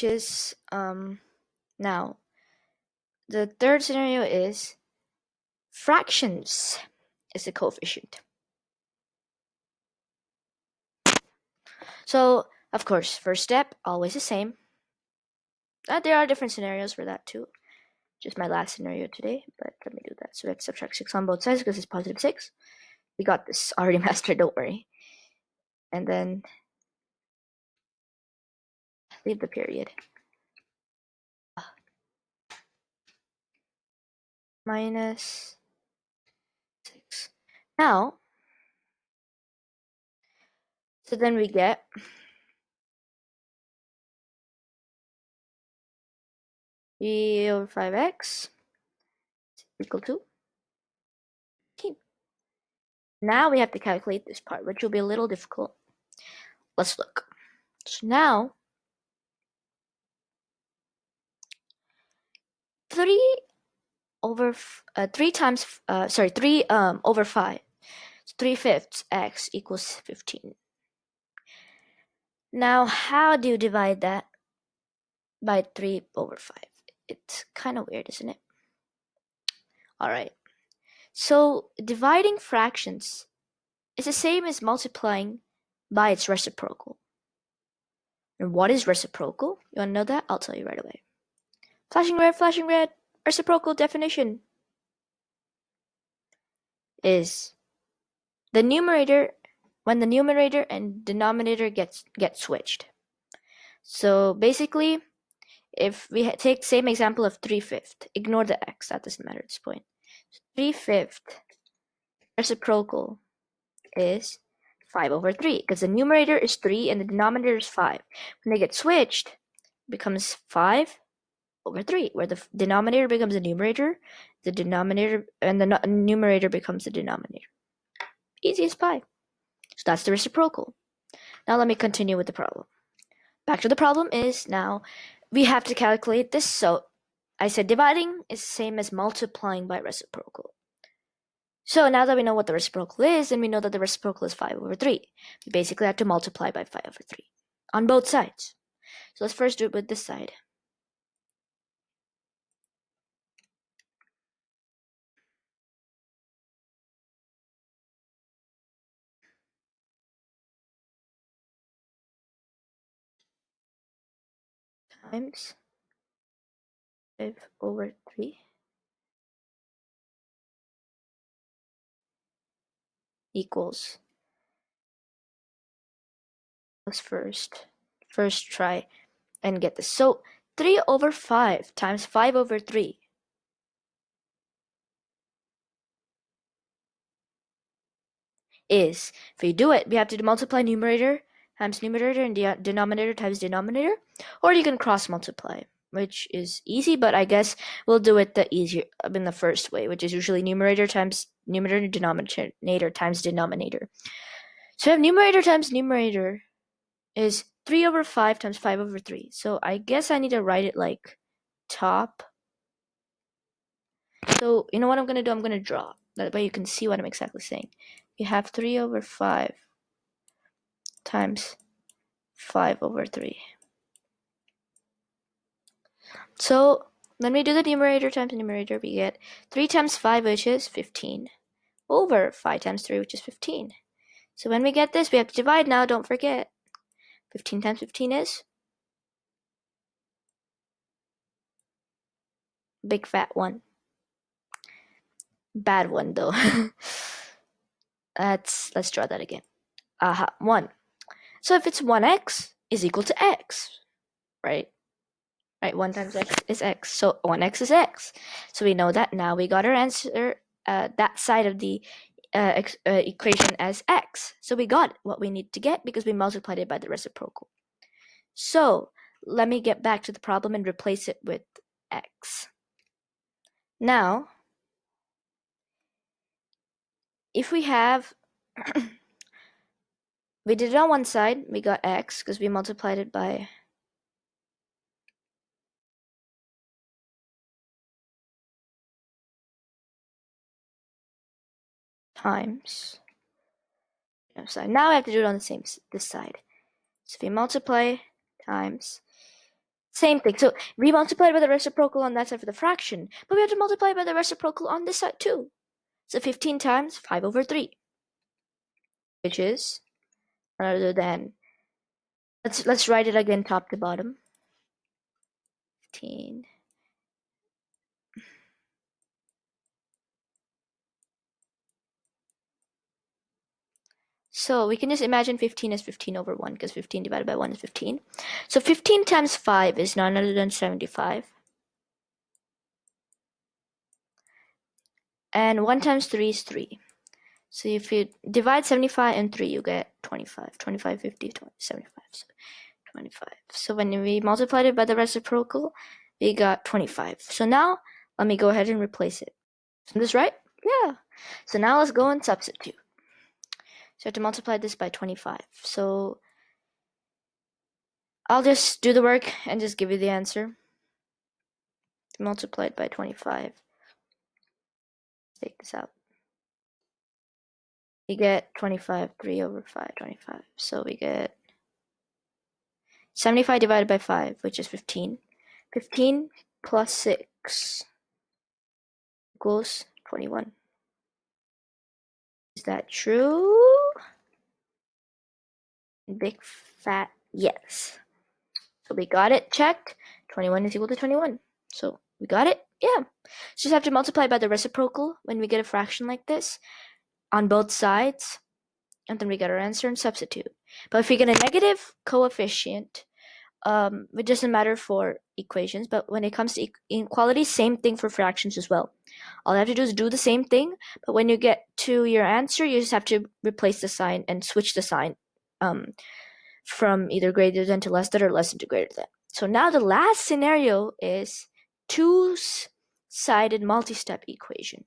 which is now the third scenario is fractions is a coefficient. So of course, first step always the same. There are different scenarios for that too. Just my last scenario today, but let me do that. So let's subtract 6 on both sides because it's positive 6. We got this already mastered, don't worry. And then leave the period. Minus 6. Now, so then we get e over 5x equal to 15. Now we have to calculate this part, which will be a little difficult. Let's look. So now 3 over 3 over 5. So 3/5 x equals 15. Now how do you divide that by 3 over 5? It's kind of weird, isn't it? All right. So dividing fractions is the same as multiplying by its reciprocal. And what is reciprocal? You want to know that? I'll tell you right away. Flashing red. Reciprocal definition is the numerator when the numerator and denominator get switched. So basically, if we take same example of 3/5, ignore the x, that doesn't matter at this point. So 3/5 reciprocal is 5 over 3 because the numerator is 3 and the denominator is 5. When they get switched, it becomes 5 over 3, where the denominator becomes the numerator, the denominator and the numerator becomes the denominator. Easy as pie. So that's the reciprocal. Now let me continue with the problem. Back to the problem is now we have to calculate this. So I said dividing is the same as multiplying by reciprocal. So now that we know what the reciprocal is, and we know that the reciprocal is 5 over 3, we basically have to multiply by 5 over 3 on both sides. So let's first do it with this side. Times 5 over 3 equals, let's first try and get this. So 3 over 5 times 5 over 3 is, if we do it, we have to multiply numerator times numerator and denominator times denominator, or you can cross multiply, which is easy, but I guess we'll do it in the first way, which is usually numerator times numerator, denominator times denominator. So we have numerator times numerator is 3 over 5 times 5 over 3. So I guess I need to write it like top. So you know what I'm going to do? I'm going to draw. That way you can see what I'm exactly saying. You have 3 over 5 times 5 over 3. So when we do the numerator times numerator, we get 3 times 5, which is 15, over 5 times 3, which is 15. So when we get this, we have to divide now, don't forget. 15 times 15 is? Big fat one. Bad one, though. Let's draw that again. 1. So if it's 1x is equal to x, right? Right, 1 times x is x. So 1x is x. So we know that now we got our answer, that side of the equation as x. So we got what we need to get because we multiplied it by the reciprocal. So let me get back to the problem and replace it with x. Now, if we have, we did it on one side, we got x because we multiplied it by times. So now we have to do it on this side. So if we multiply times Same thing. So we multiplied by the reciprocal on that side for the fraction, but we have to multiply by the reciprocal on this side too. So 15 times 5 over 3, which is none other than, let's write it again top to bottom. 15. So we can just imagine 15 as 15 over 1, because 15 divided by 1 is 15. So 15 times 5 is none other than 75. And 1 times 3 is 3. So if you divide 75 and 3, you get 25. 25, 50, 20, 75. So 25. So when we multiplied it by the reciprocal, we got 25. So now, let me go ahead and replace it. Isn't this right? Yeah. So now let's go and substitute. So I have to multiply this by 25. So I'll just do the work and just give you the answer. Multiplied by 25. Take this out. We get 25, 3 over 5, 25. So we get 75 divided by 5, which is 15. 15 plus 6 equals 21. Is that true? Big fat yes. So we got it checked. 21 is equal to 21. So we got it? Yeah. Just have to multiply by the reciprocal when we get a fraction like this on both sides. And then we get our answer and substitute. But if we get a negative coefficient, it doesn't matter for equations, but when it comes to inequality, same thing for fractions as well. All you have to do is do the same thing, but when you get to your answer, you just have to replace the sign and switch the sign from either greater than to less than or less than to greater than. So now the last scenario is two-sided multi-step equation.